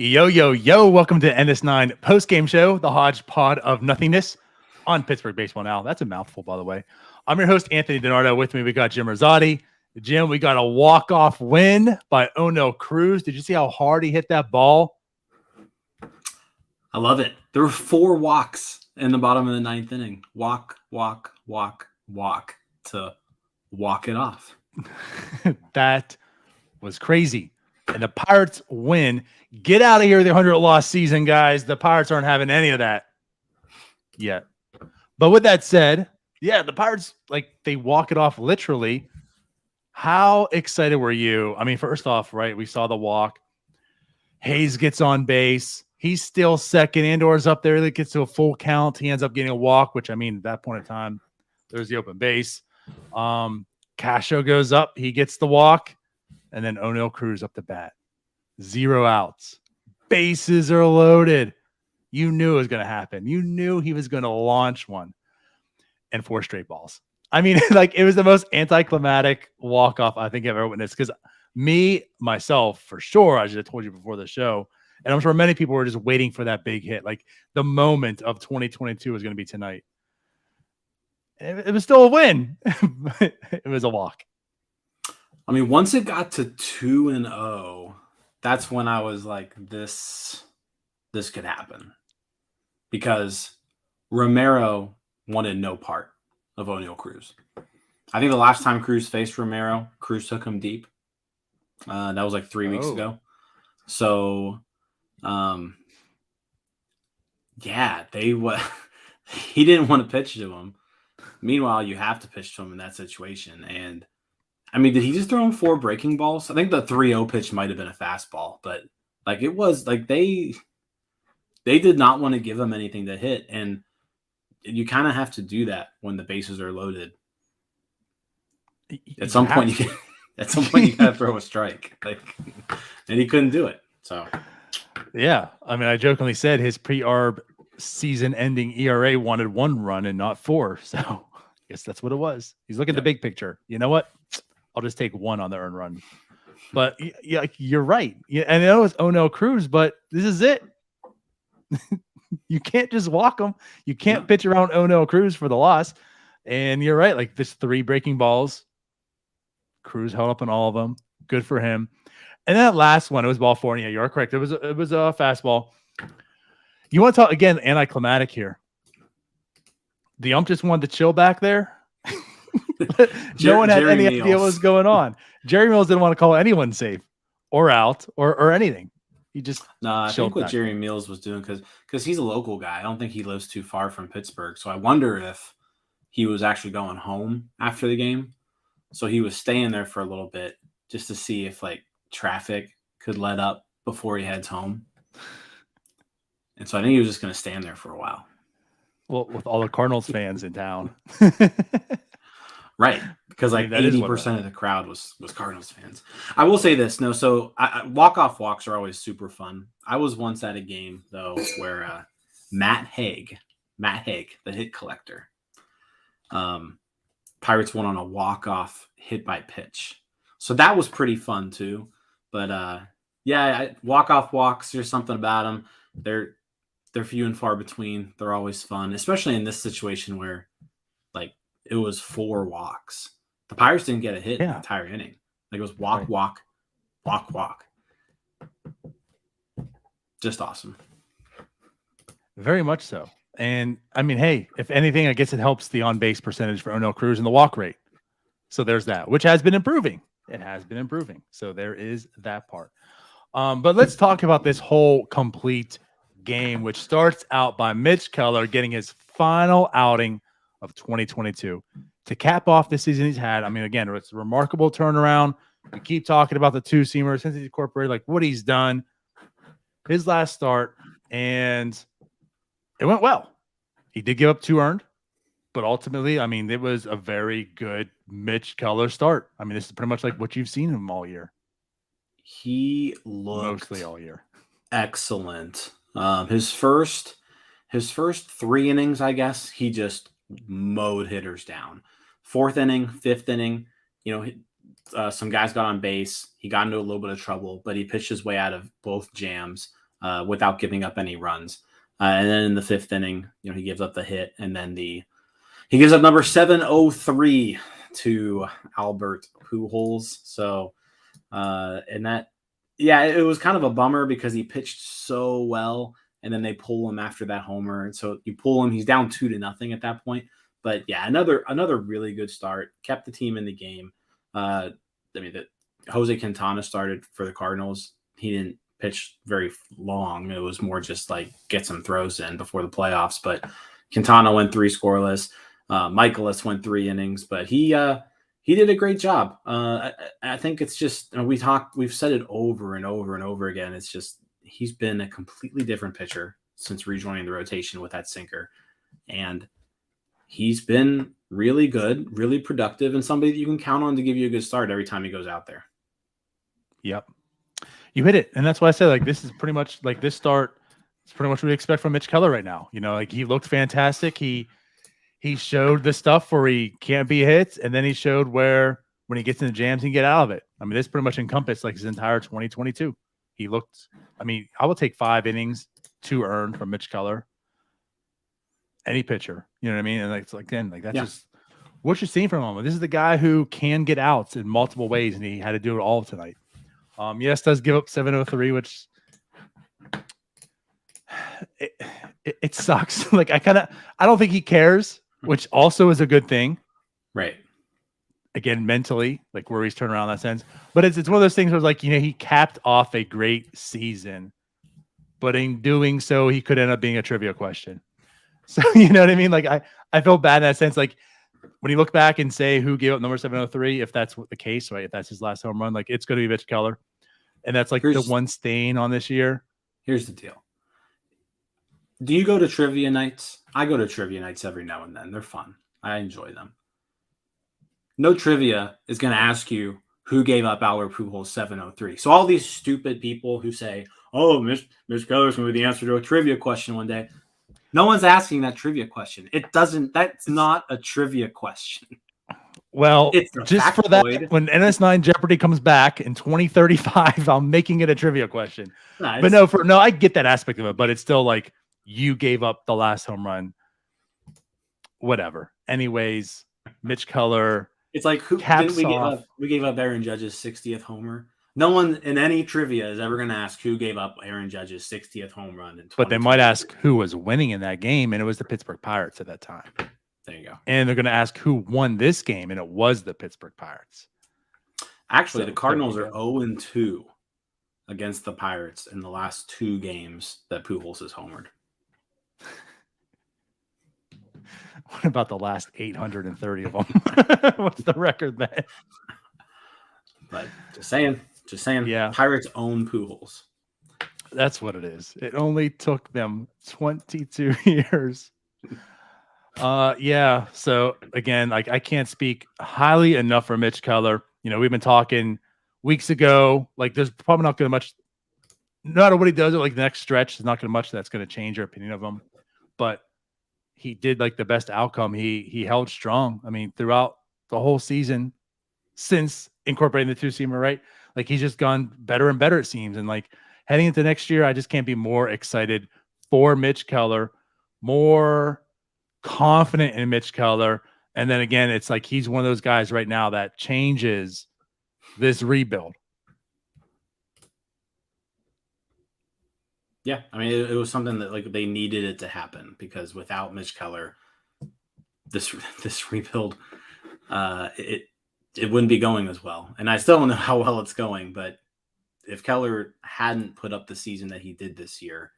Yo, welcome to NS9 Postgame Show, the hodgepodge of nothingness on Pittsburgh Baseball Now. That's a mouthful, by the way. I'm your host, Anthony DiNardo. With me, we got Jim Rosati. Jim, we got a walk-off win by O'Neill Cruz. Did you see how hard he hit that ball? I love it. There were 4 walks in the bottom of the 9th inning. Walk to walk it off. That was crazy. And the Pirates win. Get out of here with your 100-loss season, guys. The Pirates aren't having any of that yet. But with that said, yeah, the Pirates, they walk it off literally. How excited were you? I mean, first off, right, we saw the walk. Hayes gets on base. He's still second. Andor's up there. He gets to a full count. He ends up getting a walk, which, I mean, at that point in time, there's the open base. Cascio goes up. He gets the walk. And then O'Neill Cruz up the bat. 0 outs. Bases are loaded. You knew it was going to happen. You knew he was going to launch one. And 4 straight balls. I mean, it was the most anticlimactic walk-off I think I've ever witnessed. Because myself, for sure, I should have told you before the show. And I'm sure many people were just waiting for that big hit. The moment of 2022 was going to be tonight. It was still a win. It was a walk. I mean, once it got to 2-0, that's when I was like, this could happen. Because Romero wanted no part of O'Neill Cruz. I think the last time Cruz faced Romero, Cruz took him deep. That was 3 weeks ago. So, yeah, he didn't want to pitch to him. Meanwhile, you have to pitch to him in that situation. And I mean, did he just throw him 4 breaking balls? I think the 3-0 pitch might have been a fastball, but it was they did not want to give him anything to hit, and you kind of have to do that when the bases are loaded. At some point, you gotta throw a strike, and he couldn't do it. So, yeah, I mean, I jokingly said his pre-arb season-ending ERA wanted 1 run and not 4, so I guess that's what it was. He's looking at the big picture. You know what? I'll just take 1 on the earned run. But yeah, you're right. Yeah, and I know it's O'Neill Cruz, but this is it. You can't just walk him. You can't pitch around O'Neill Cruz for the loss. And you're right. This 3 breaking balls. Cruz held up on all of them. Good for him. And that last one, it was ball 4. And yeah, you're correct. It was a fastball. You want to talk again? Anticlimactic here. The ump just wanted to chill back there. No one had any idea what was going on. Jerry Mills didn't want to call anyone safe or out or anything. He just I think what Jerry Mills was doing, because he's a local guy. I don't think he lives too far from Pittsburgh. So I wonder if he was actually going home after the game. So he was staying there for a little bit just to see if traffic could let up before he heads home. And so I think he was just going to stand there for a while. Well, with all the Cardinals fans in town. Right, because 80% of the crowd was Cardinals fans. I will say this, so walk-off walks are always super fun. I was once at a game, though, where Matt Haig, the hit collector, Pirates won on a walk-off hit by pitch. So that was pretty fun, too. But, walk-off walks, there's something about them. They're few and far between. They're always fun, especially in this situation where, it was 4 walks. The Pirates didn't get a hit in the entire inning. It was walk. Just awesome. Very much so. And, I mean, hey, if anything, I guess it helps the on-base percentage for O'Neill Cruz and the walk rate. So there's that, which has been improving. It has been improving. So there is that part. But let's talk about this whole complete game, which starts out by Mitch Keller getting his final outing of 2022. to cap off this season he's had. I mean, again, it's a remarkable turnaround. We keep talking about the two-seamer since he's incorporated, like what he's done. His last start, and it went well. He did give up 2 earned, but ultimately, I mean, it was a very good Mitch Keller start. I mean, this is pretty much like what you've seen him all year. He looked mostly all year. Excellent. His first 3 innings, I guess, he just mowed hitters down. 4th inning, 5th inning, some guys got on base. He got into a little bit of trouble, but he pitched his way out of both jams without giving up any runs. And then in the 5th inning, he gives up the hit, and then he gives up number 703 to Albert Pujols. So, it was kind of a bummer because he pitched so well, and then they pull him after that homer. And so you pull him, he's down 2-0 at that point. But yeah, another really good start, kept the team in the game. Jose Quintana started for the Cardinals. He didn't pitch very long. It was more just like get some throws in before the playoffs. But Quintana went 3 scoreless. Michaelis went 3 innings, but he did a great job. I think it's just we've said it over and over and over again. It's just he's been a completely different pitcher since rejoining the rotation with that sinker, and he's been really good, really productive, and somebody that you can count on to give you a good start every time he goes out there. Yep. You hit it. And that's why I said, like, this is pretty much like this start. It's pretty much what we expect from Mitch Keller right now. Like he looked fantastic. He showed the stuff where he can't be hit. And then he showed where when he gets in the jams, he can get out of it. I mean, this pretty much encompassed like his entire 2022. He looked, I will take 5 innings, 2 earned from Mitch Keller. Any pitcher, you know what I mean? And that's just what you're seeing from him. This is the guy who can get outs in multiple ways, and he had to do it all tonight. Yes, does give up 703, which it sucks. Like I don't think he cares, which also is a good thing. Right. Again, mentally, like where he's turned around in that sense. But it's one of those things where like, he capped off a great season, but in doing so, he could end up being a trivia question. So, you know what I mean? Like I feel bad in that sense. Like when you look back and say who gave up number 703, if that's the case, right? If that's his last home run, like it's going to be Mitch Keller. And that's like the one stain on this year. Here's the deal. Do you go to trivia nights? I go to trivia nights every now and then. They're fun. I enjoy them. No trivia is going to ask you who gave up Albert Pujols 703. So all these stupid people who say, oh, Mitch Keller's going to be the answer to a trivia question one day. No one's asking that trivia question. That's not a trivia question. Well, just for that, when NS9 Jeopardy comes back in 2035, I'm making it a trivia question. But I get that aspect of it, but it's still like you gave up the last home run. Whatever. Anyways, Mitch Keller. It's like we gave up Aaron Judge's 60th homer. No one in any trivia is ever going to ask who gave up Aaron Judge's 60th home run. But they might ask who was winning in that game, and it was the Pittsburgh Pirates at that time. There you go. And they're going to ask who won this game, and it was the Pittsburgh Pirates. Actually, the Cardinals are 0-2 against the Pirates in the last 2 games that Pujols has homered. What about the last 830 of them? What's the record then? But just saying. Yeah. Pirates own Pujols. That's what it is. It only took them 22 years. Yeah. So again, like I can't speak highly enough for Mitch Keller. We've been talking weeks ago. Like there's probably not going to much. No matter what he does, like the next stretch, there's not going to much that's going to change your opinion of him. But he did like the best outcome. He held strong. I mean, throughout the whole season since incorporating the two-seamer, right? Like he's just gone better and better, it seems. And like heading into next year, I just can't be more excited for Mitch Keller, more confident in Mitch Keller. And then again, it's like he's one of those guys right now that changes this rebuild. Yeah, I mean, it was something that like they needed it to happen because without Mitch Keller, this rebuild, it wouldn't be going as well. And I still don't know how well it's going, but if Keller hadn't put up the season that he did this year,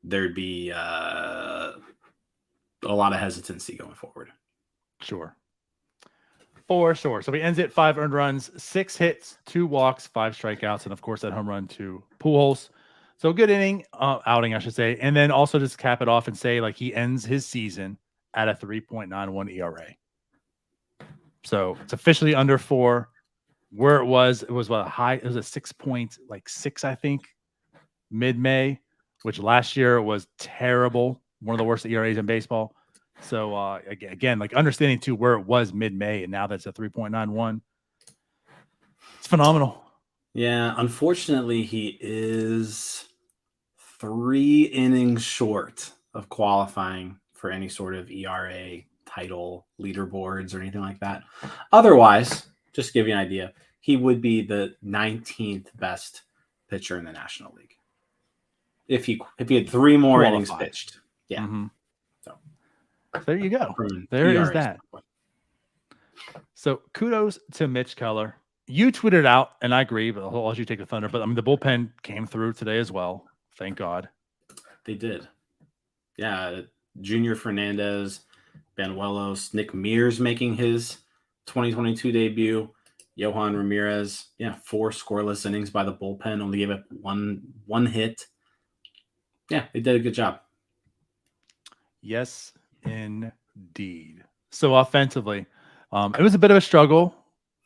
there'd be a lot of hesitancy going forward. Sure. For sure. So he ends it 5 earned runs, 6 hits, 2 walks, 5 strikeouts, and of course that home run to Pujols. So good outing, I should say. And then also just cap it off and say like he ends his season at a 3.91 ERA. So it's officially under 4. Where it was what high? It was a 6.6, I think, mid-May, which last year was terrible. One of the worst ERAs in baseball. So again, like understanding too where it was mid-May and now that's a 3.91. It's phenomenal. Yeah, unfortunately, he is 3 innings short of qualifying for any sort of ERA title leaderboards or anything like that. Otherwise, just to give you an idea, he would be the 19th best pitcher in the National League if he had 3 more innings pitched. Yeah. Mm-hmm. So there you go. There ERA is that. So kudos to Mitch Keller. You tweeted out, and I agree, but I'll let you take the thunder. But I mean, the bullpen came through today as well. Thank God. They did. Yeah. Junior Fernandez, Banuelos, Nick Mears making his 2022 debut. Johan Ramirez, 4 scoreless innings by the bullpen. Only gave up one hit. Yeah, they did a good job. Yes, indeed. So offensively, it was a bit of a struggle.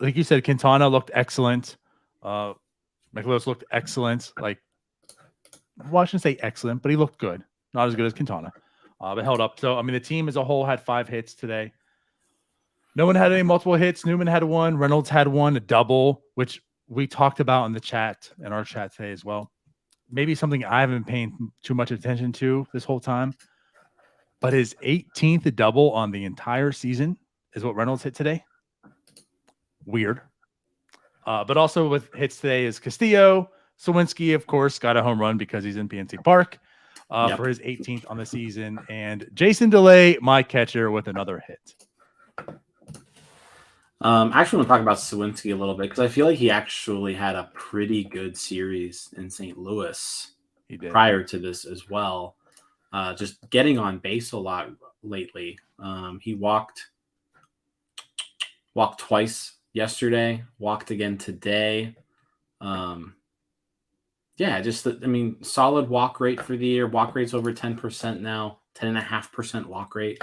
Like you said, Quintana looked excellent. McLeod looked excellent. Like, well, I shouldn't say excellent, but he looked good. Not as good as Quintana, but held up. So, I mean, the team as a whole had 5 hits today. No one had any multiple hits. Newman had 1. Reynolds had 1, a double, which we talked about in our chat today as well. Maybe something I haven't been paying too much attention to this whole time. But his 18th double on the entire season is what Reynolds hit today. Weird. But also with hits today is Castillo. Sawinski, of course, got a home run because he's in PNC Park for his 18th on the season. And Jason DeLay, my catcher, with another hit. I actually want to talk about Sawinski a little bit because I feel like he actually had a pretty good series in St. Louis prior to this as well. Just getting on base a lot lately. He walked twice yesterday, walked again today. Solid walk rate for the year. Walk rate's over 10% now, 10.5% walk rate.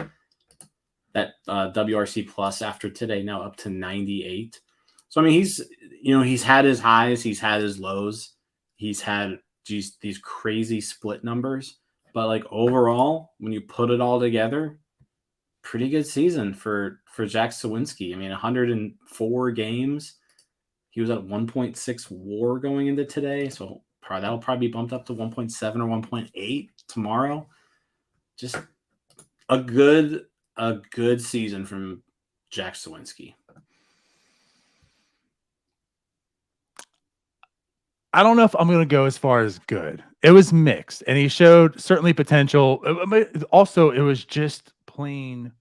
That WRC plus after today now up to 98. So, I mean, he's had his highs, he's had his lows. He's had these crazy split numbers. But like overall, when you put it all together, pretty good season for Jack Sawinski. I mean, 104 games. He was at 1.6 WAR going into today, so that'll probably be bumped up to 1.7 or 1.8 tomorrow. Just a good season from Jack Sawinski. I don't know if I'm going to go as far as good. It was mixed, and he showed certainly potential. Also, it was just plain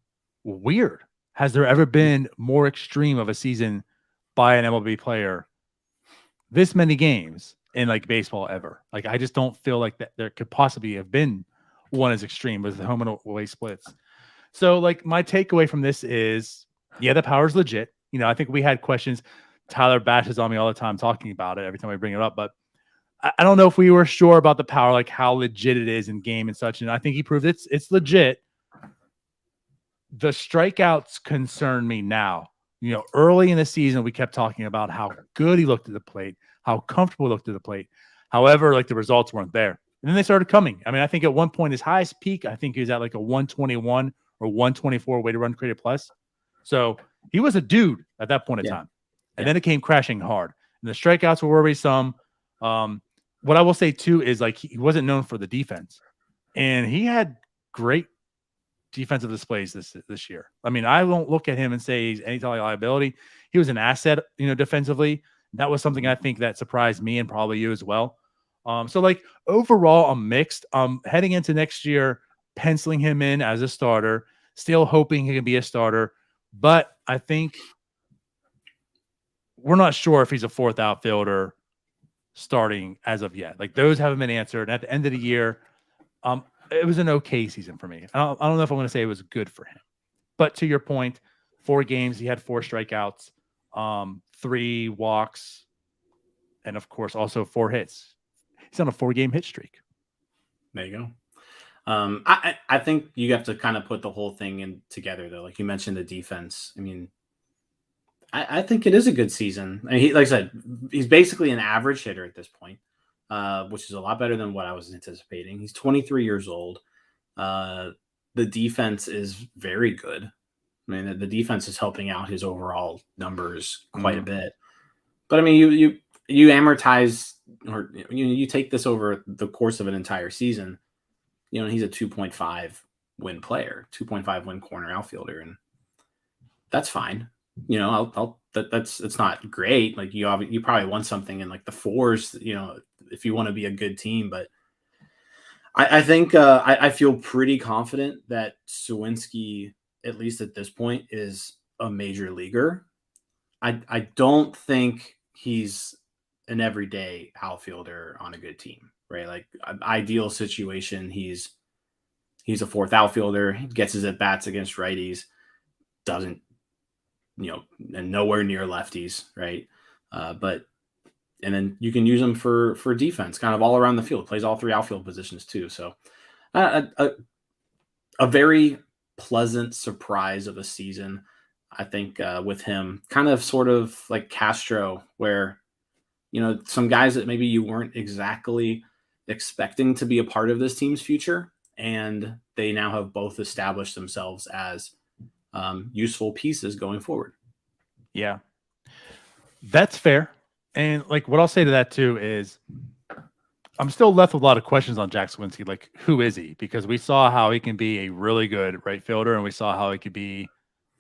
weird. Has there ever been more extreme of a season by an MLB player? This many games in like baseball ever? Like, I just don't feel like that there could possibly have been one as extreme as the home and away splits. So, like, my takeaway from this is, the power's legit. I think we had questions. Tyler bashes on me all the time talking about it every time I bring it up, but I don't know if we were sure about the power, like how legit it is in game and such. And I think he proved it's legit. The strikeouts concern me now. Early in the season, we kept talking about how good he looked at the plate, how comfortable he looked at the plate. However, like the results weren't there. And then they started coming. I mean, I think at one point his highest peak, I think he was at like a 121 or 124 weighted run created plus. So he was a dude at that point in time. And then it came crashing hard. And the strikeouts were worrisome. What I will say, too, is like he wasn't known for the defense. And he had great defensive displays this year. I mean, I won't look at him and say he's any type of liability. He was an asset, defensively. That was something I think that surprised me and probably you as well. So, like, overall, I'm mixed. Heading into next year, penciling him in as a starter, still hoping he can be a starter. But I think we're not sure if he's a 4th outfielder starting as of yet. Like, those haven't been answered. And at the end of the year, it was an okay season for me. I don't know if I'm going to say it was good for him. But to your point, 4 games, he had 4 strikeouts, 3 walks, and of course also 4 hits. He's on a 4-game hit streak. There you go. I think you have to kind of put the whole thing in together though. Like you mentioned the defense. I mean, I think it is a good season. I mean, like I said, he's basically an average hitter at this point, which is a lot better than what I was anticipating. He's 23 years old. The defense is very good. I mean, the defense is helping out his overall numbers quite a bit. But I mean, you amortize, or you take this over the course of an entire season. You know, he's a 2.5 win player, 2.5 win corner outfielder, and that's fine. You know, it's not great. Like you probably want something in like the 4s, you know, if you want to be a good team. But I think I feel pretty confident that Suwinski, at least at this point, is a major leaguer. I don't think he's an everyday outfielder on a good team, right? Like ideal situation, he's a 4th outfielder, he gets his at bats against righties, doesn't, you know, and nowhere near lefties, right? But and then you can use him for defense, kind of all around the field. Plays all 3 outfield positions too. So a very pleasant surprise of a season, I think, with him. Kind of sort of like Castro, where, you know, some guys that maybe you weren't exactly expecting to be a part of this team's future, and they now have both established themselves as useful pieces going forward. Yeah, that's fair. And like what I'll say to that too is I'm still left with a lot of questions on Jack Suwinski. Like, who is he? Because we saw how he can be a really good right fielder, and we saw how he could be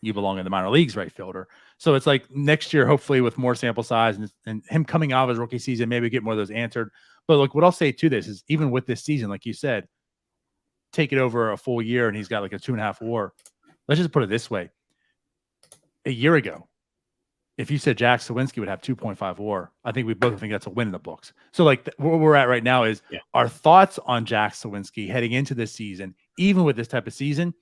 you belong in the minor leagues right fielder. So it's like next year, hopefully with more sample size and him coming out of his rookie season, maybe get more of those answered. But look, what I'll say to this is even with this season, like you said, take it over a full year and he's got like a 2.5 WAR. Let's just put it this way. A year ago, if you said Jack Suwinski would have 2.5 WAR, I think we both think that's a win in the books. So like where we're at right now is our thoughts on Jack Suwinski heading into this season, even with this type of season,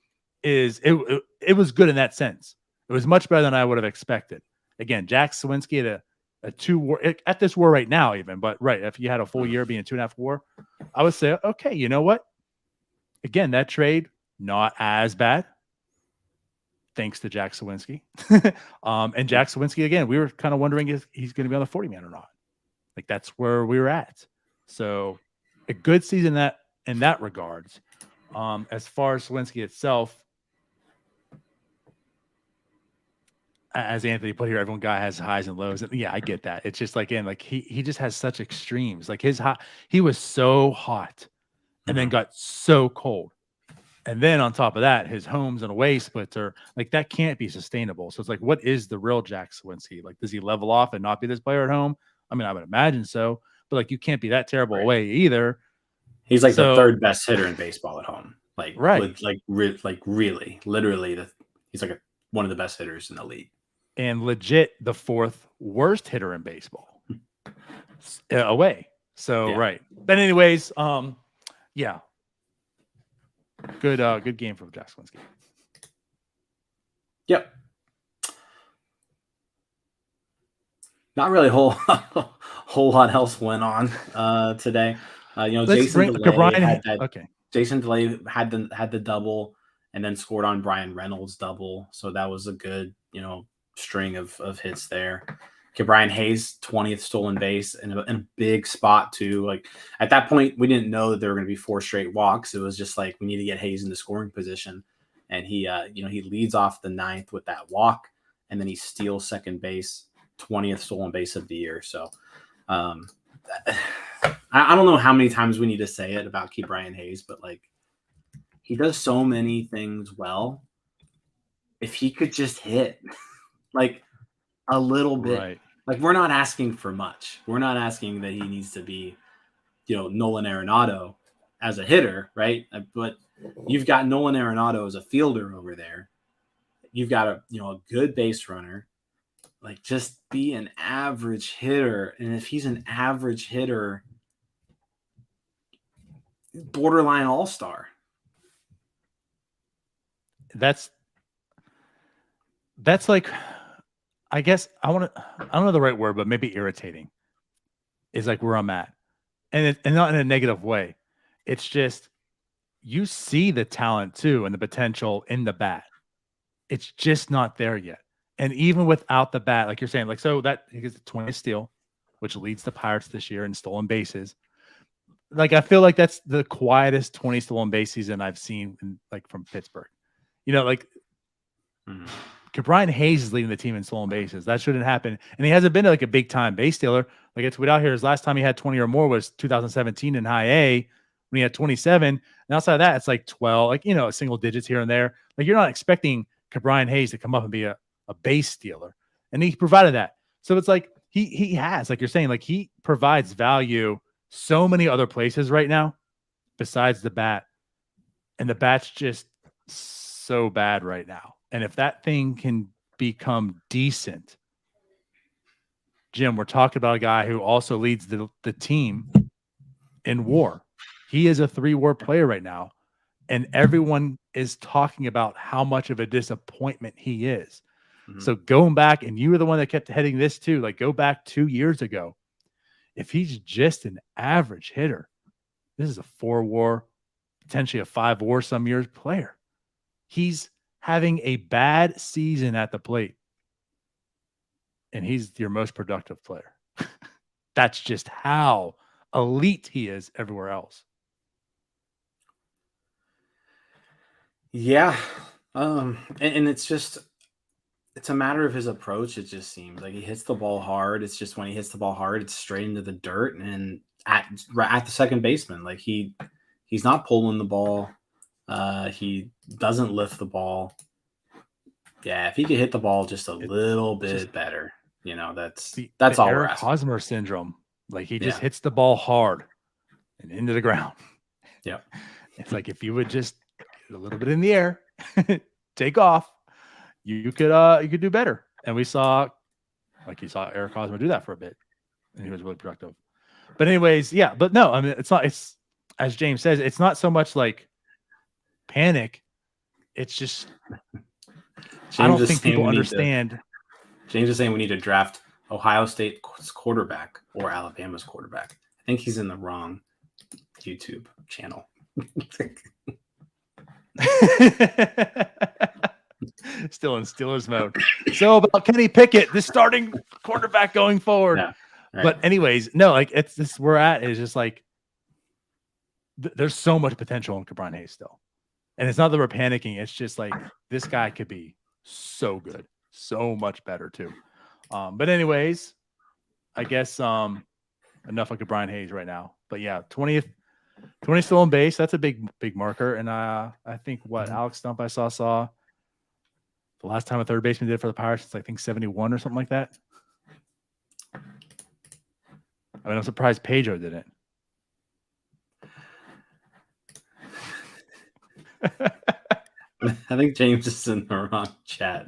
is it was good in that sense. It was much better than I would have expected. Again, Jack Suwinski at a 2 WAR at this WAR right now, even, but right, if you had a full year being 2.5 WAR, I would say, okay, you know what? Again, that trade not as bad. Thanks to Jack Suwinski. And Jack Suwinski, again, we were kind of wondering if he's going to be on the 40-man or not. Like that's where we were at. So a good season in that regards. As far as Suwinski itself, as Anthony put here, everyone guy has highs and lows. And yeah, I get that. It's just like, like he just has such extremes. Like he was so hot and then got so cold. And then on top of that, his homes and away splits are like that can't be sustainable. So it's like, what is the real Jack Suwinski? Like, does he level off and not be this player at home? I mean, I would imagine so, but like you can't be that terrible away either. He's like the 3rd best hitter in baseball at home. Like, right. Really, literally, he's like one of the best hitters in the league. And legit the 4th worst hitter in baseball away. So, right. But anyways, yeah. Good game from Jack Suwinski. Yep. Not really a whole lot else went on today. You know, Jason DeLay had the double and then scored on Brian Reynolds' double. So that was a good, you know, string of hits there. Okay, Brian Hayes, 20th stolen base in a big spot too. Like at that point, we didn't know that there were going to be 4 straight walks. It was just like we need to get Hayes into scoring position, and he leads off the 9th with that walk, and then he steals second base, 20th stolen base of the year. So I don't know how many times we need to say it about Brian Hayes, but like he does so many things well. If he could just hit, like. A little bit. Right. Like we're not asking for much. We're not asking that he needs to be, you know, Nolan Arenado as a hitter, right? But you've got Nolan Arenado as a fielder over there. You've got a good base runner. Like just be an average hitter. And if he's an average hitter, borderline all-star. that's like, I guess I don't know the right word, but maybe irritating is like where I'm at. And not in a negative way. It's just, you see the talent too and the potential in the bat. It's just not there yet. And even without the bat, like you're saying, like, so that he gets the 20th steal, which leads the Pirates this year in stolen bases. Like, I feel like that's the quietest 20 stolen base season I've seen from Pittsburgh. Like Brian Hayes is leading the team in stolen bases. That shouldn't happen. And he hasn't been like a big time base stealer. Like, it's out here. His last time he had 20 or more was 2017 in high A when he had 27. And outside of that, it's like 12, like, single digits here and there. Like, you're not expecting Brian Hayes to come up and be a base stealer. And he provided that. So it's like he has, like you're saying, like he provides value so many other places right now besides the bat. And the bat's just so bad right now. And if that thing can become decent, Jim, we're talking about a guy who also leads the team in WAR. He is a 3-WAR player right now. And everyone is talking about how much of a disappointment he is. Mm-hmm. So going back, and you were the one that kept heading this too, like go back 2 years ago. If he's just an average hitter, this is a 4-WAR, potentially a 5-WAR some years player. He's having a bad season at the plate. And he's your most productive player. That's just how elite he is everywhere else. Yeah. And it's a matter of his approach. It just seems like he hits the ball hard. It's just when he hits the ball hard, it's straight into the dirt and at the second baseman. Like he's not pulling the ball. He doesn't lift the ball. Yeah, if he could hit the ball just a little bit better, that's all we're asking. Hosmer syndrome. Like he just hits the ball hard and into the ground. Yeah. It's like if you would just get a little bit in the air, take off, you could do better. And you saw Eric Hosmer do that for a bit, and he was really productive. But anyways, yeah. But no, I mean, it's as James says, it's not so much like panic. It's just I don't think people understand. James is saying we need to draft Ohio State's quarterback or Alabama's quarterback. I think he's in the wrong YouTube channel. Still in Steelers mode. So about Kenny Pickett, the starting quarterback going forward. Yeah, right. But anyways, no, like it's this we're at is just like there's so much potential in Brian Hayes still. And it's not that we're panicking. It's just like this guy could be so good, so much better too. But anyways, I guess enough like Brian Hayes right now. But yeah, 20 still on base. That's a big marker. And I think Alex Stump I saw the last time a third baseman did it for the Pirates, it's I think 71 or something like that. I mean, I'm surprised Pedro didn't. I think James is in the wrong chat.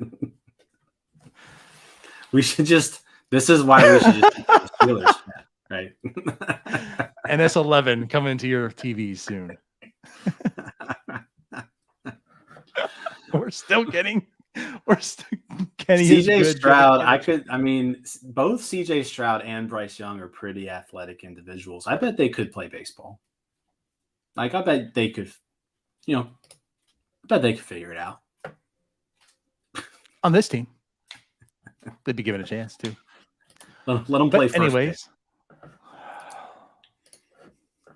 This is why we should just keep the Steelers chat, right? NS9 coming to your TV soon. We're still Kenny CJ Stroud. Both CJ Stroud and Bryce Young are pretty athletic individuals. I bet they could play baseball. Like, I bet they could, I bet they could figure it out. On this team. They'd be given a chance too. Let them play first. Anyways.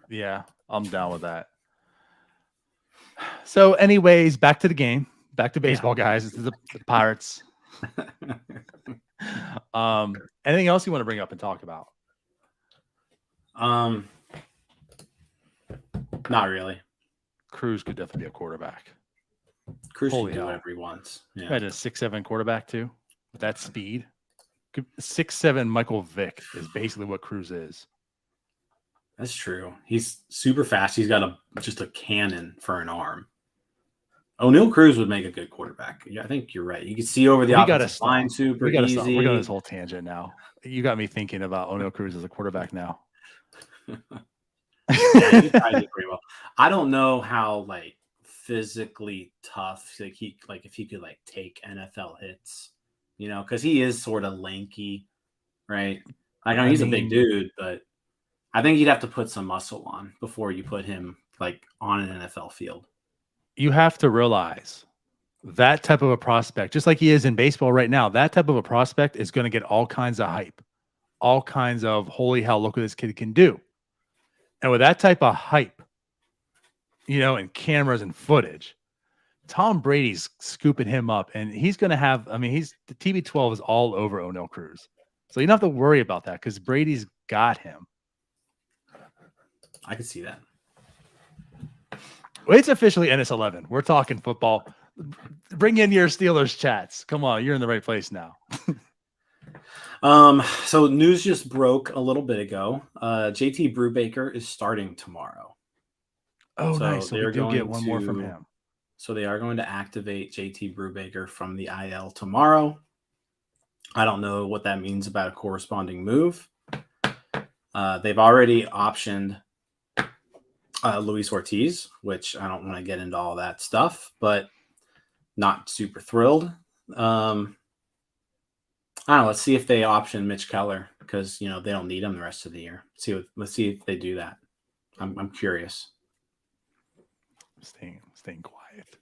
Yeah, I'm down with that. So anyways, back to the game. Back to baseball, guys. This is the Pirates. Anything else you want to bring up and talk about? Not really. Cruz could definitely be a quarterback. Cruz can do whatever he wants. Yeah. Had a 6'7" quarterback too. With that speed. 6'7" Michael Vick is basically what Cruz is. That's true. He's super fast. He's got just a cannon for an arm. O'Neal Cruz would make a good quarterback. Yeah, I think you're right. You can see over the offensive line super easy. We're going on this whole tangent now. You got me thinking about O'Neal Cruz as a quarterback now. Yeah, he probably did pretty well. I don't know how physically tough. Like if he could like take NFL hits, because he is sort of lanky, right? Like he's a big dude, but I think you'd have to put some muscle on before you put him like on an NFL field. You have to realize that type of a prospect, just like he is in baseball right now, that type of a prospect is going to get all kinds of hype, all kinds of holy hell, look what this kid can do. And with that type of hype, and cameras and footage, Tom Brady's scooping him up, and he's going to have, the TB12 is all over O'Neal Cruz. So you don't have to worry about that because Brady's got him. I can see that. Well, it's officially NS11. We're talking football. Bring in your Steelers chats. Come on, you're in the right place now. So news just broke a little bit ago. JT Brubaker is starting tomorrow. Oh, so nice. So we do get one more from him. So they are going to activate JT Brubaker from the IL tomorrow. I don't know what that means about a corresponding move. They've already optioned Luis Ortiz, which I don't want to get into all that stuff, but not super thrilled. I don't know. Let's see if they option Mitch Keller because they don't need him the rest of the year. Let's see if they do that. I'm curious. Staying quiet.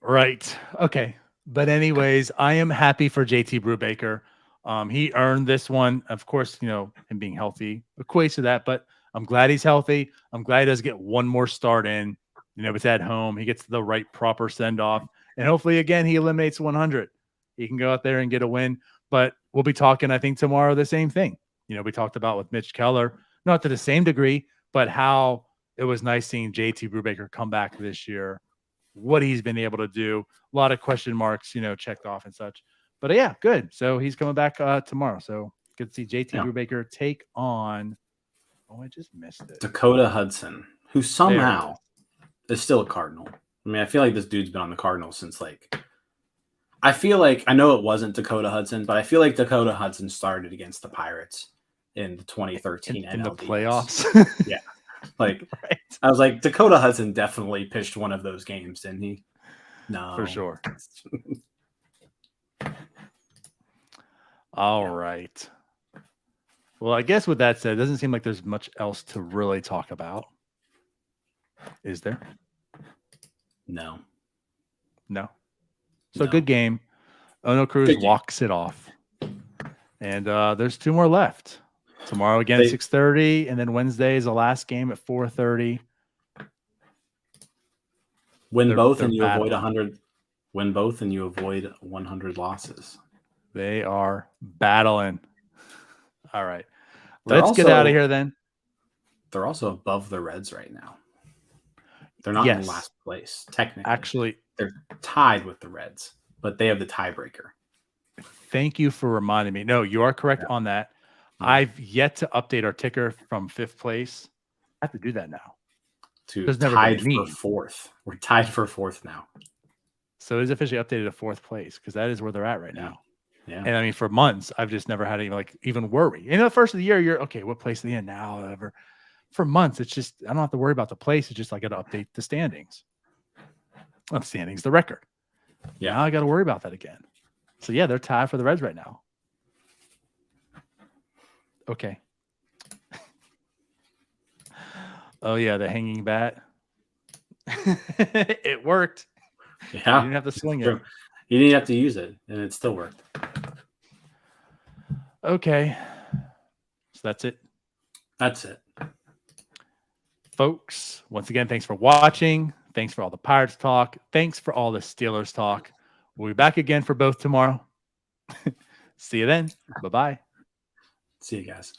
Right. Okay. But anyways, I am happy for JT Brubaker. He earned this one. Of course, him being healthy equates to that, but I'm glad he's healthy. I'm glad he does get one more start in. It's at home. He gets the right proper send-off. And hopefully, again, he eliminates 100. He can go out there and get a win. But we'll be talking, I think, tomorrow the same thing. We talked about with Mitch Keller, not to the same degree, but how it was nice seeing JT Brubaker come back this year, what he's been able to do. A lot of question marks, checked off and such. But yeah, good. So he's coming back tomorrow. So good to see JT Brubaker take on. Oh, I just missed it. Dakota Hudson, who somehow is still a Cardinal. I feel like this dude's been on the Cardinals since I feel like I know it wasn't Dakota Hudson, but I feel like Dakota Hudson started against the Pirates in the 2013 in the NLDS. playoffs. Yeah. Right. I was like, Dakota Hudson definitely pitched one of those games, didn't he? No. For sure. All right. Well, I guess with that said, it doesn't seem like there's much else to really talk about. Is there? No. So good game. O'Neal Cruz walks it off. And there's 2 more left. Tomorrow again at 6:30, and then Wednesday is the last game at 4:30. Win both and you avoid 100. Win both and you avoid 100 losses. They are battling. All right. Let's get out of here then. They're also above the Reds right now. They're not in last place, technically. Actually, they're tied with the Reds, but they have the tiebreaker. Thank you for reminding me. No, you are correct on that. I've yet to update our ticker from 5th place. I have to do that now. Tied for 4th. We're tied for 4th now. So it's officially updated to 4th place because that is where they're at right now. Yeah. And for months, I've just never had to even worry. The first of the year, you're okay. What place are they in now? Whatever. For months, it's just I don't have to worry about the place. It's just I got to update the standings. Not the standings, the record. Yeah, now I got to worry about that again. So yeah, they're tied for the Reds right now. Okay. Oh yeah, the hanging bat. It worked. Yeah, you didn't have to swing it. You didn't have to use it, and it still worked. Okay, so that's it. That's it, folks. Once again, thanks for watching. Thanks for all the Pirates talk. Thanks for all the Steelers talk. We'll be back again for both tomorrow. See you then. Bye-bye. See you guys.